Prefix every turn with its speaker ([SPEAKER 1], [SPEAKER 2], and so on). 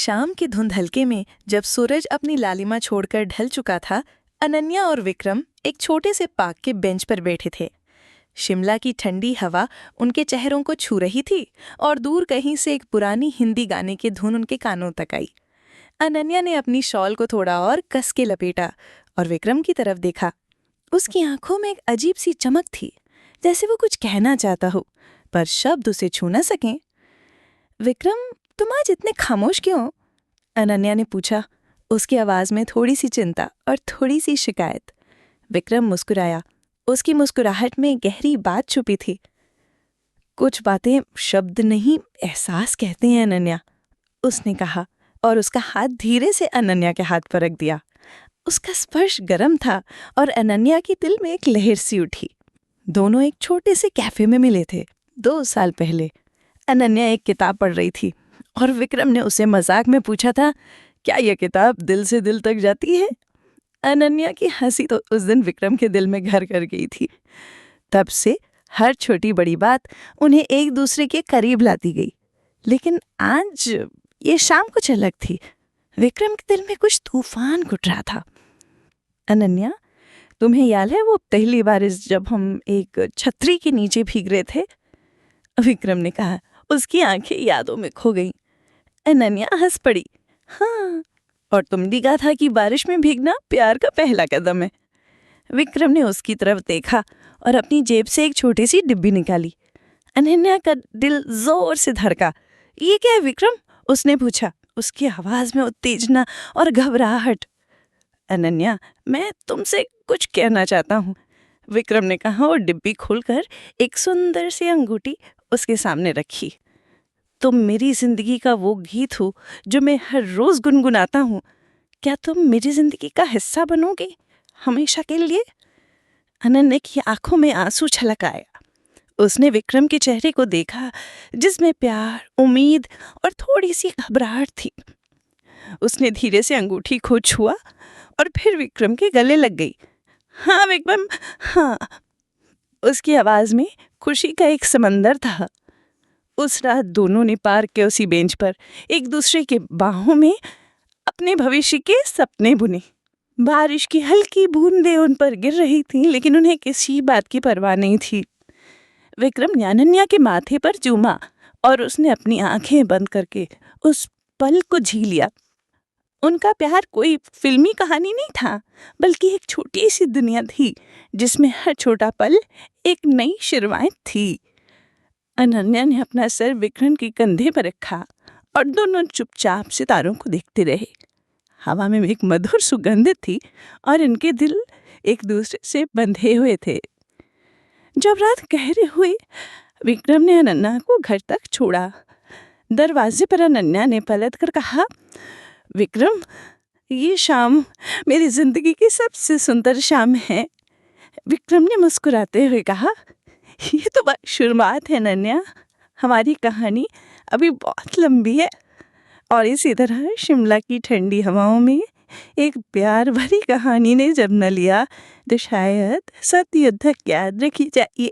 [SPEAKER 1] शाम के धुंधलके में जब सूरज अपनी लालिमा छोड़कर ढल चुका था, अनन्या और विक्रम एक छोटे से पार्क के बेंच पर बैठे थे। शिमला की ठंडी हवा उनके चेहरों को छू रही थी और दूर कहीं से एक पुरानी हिंदी गाने की धुन उनके कानों तक आई। अनन्या ने अपनी शॉल को थोड़ा और कस के लपेटा और विक्रम की तरफ देखा। उसकी आंखों में एक अजीब सी चमक थी, जैसे वो कुछ कहना चाहता हो पर शब्द उसे छू न सकें। विक्रम, तुम आज इतने खामोश क्यों? अनन्या ने पूछा, उसकी आवाज में थोड़ी सी चिंता और थोड़ी सी शिकायत। विक्रम मुस्कुराया। उसकी मुस्कुराहट में गहरी बात छुपी थी। कुछ बातें शब्द नहीं, एहसास कहते हैं अनन्या, उसने कहा और उसका हाथ धीरे से अनन्या के हाथ पर रख दिया। उसका स्पर्श गर्म था और अनन्या के दिल में एक लहर सी उठी। दोनों एक छोटे से कैफे में मिले थे 2 साल पहले। अनन्या एक किताब पढ़ रही थी और विक्रम ने उसे मजाक में पूछा था, क्या यह किताब दिल से दिल तक जाती है? अनन्या की हंसी तो उस दिन विक्रम के दिल में घर कर गई थी। तब से हर छोटी बड़ी बात उन्हें एक दूसरे के करीब लाती गई। लेकिन आज ये शाम कुछ अलग थी। विक्रम के दिल में कुछ तूफान घुट रहा था। अनन्या, तुम्हें याद है वो पहली बारिश जब हम एक छतरी के नीचे भीग रहे थे? विक्रम ने कहा। उसकी आंखें यादों में खो गईं। अनन्या हंस पड़ी। हाँ, और तुमने कहा था कि बारिश में भीगना प्यार का पहला कदम है। विक्रम ने उसकी तरफ देखा और अपनी जेब से एक छोटी सी डिब्बी निकाली। अनन्या का दिल जोर से धड़का। ये क्या है विक्रम? उसने पूछा, उसकी आवाज में उत्तेजना और घबराहट। अनन्या, मैं तुमसे कुछ कहना चाहता हूँ, विक्रम ने कहा और डिब्बी खोलकर एक सुंदर सी अंगूठी उसके सामने रखी। तुम मेरी जिंदगी का वो गीत हो जो मैं हर रोज गुनगुनाता हूँ। क्या तुम मेरी जिंदगी का हिस्सा बनोगे हमेशा के लिए? अनन्या की आंखों में आंसू छलक आया। उसने विक्रम के चेहरे को देखा जिसमें प्यार, उम्मीद और थोड़ी सी घबराहट थी। उसने धीरे से अंगूठी को छुआ और फिर विक्रम के गले लग गई। हाँ विक्रम, हाँ। उसकी आवाज में खुशी का एक समंदर था। उस रात दोनों ने पार्क के उसी बेंच पर एक दूसरे के बाहों में अपने भविष्य के सपने बुने। बारिश की हल्की बूंदें उन पर गिर रही थीं, लेकिन उन्हें किसी बात की परवाह नहीं थी। विक्रम ने अनन्या के माथे पर चूमा और उसने अपनी आंखें बंद करके उस पल को जी लिया। उनका प्यार कोई फिल्मी कहानी नहीं था, बल्कि एक छोटी सी दुनिया थी जिसमें हर छोटा पल एक नई शुरुआत थी। अनन्या ने अपना सर विक्रम के कंधे पर रखा और दोनों चुपचाप सितारों को देखते रहे। हवा में एक मधुर सुगंध थी और इनके दिल एक दूसरे से बंधे हुए थे। जब रात गहरी हुई, विक्रम ने अनन्या को घर तक छोड़ा। दरवाजे पर अनन्या ने पलट कर कहा, विक्रम, ये शाम मेरी जिंदगी की सबसे सुंदर शाम है। विक्रम ने मुस्कुराते हुए कहा, ये तो बस शुरुआत है अनन्या, हमारी कहानी अभी बहुत लंबी है। और इसी तरह शिमला की ठंडी हवाओं में एक प्यार भरी कहानी ने जन्म लिया, तो शायद सत्य तक याद रखी जाइए।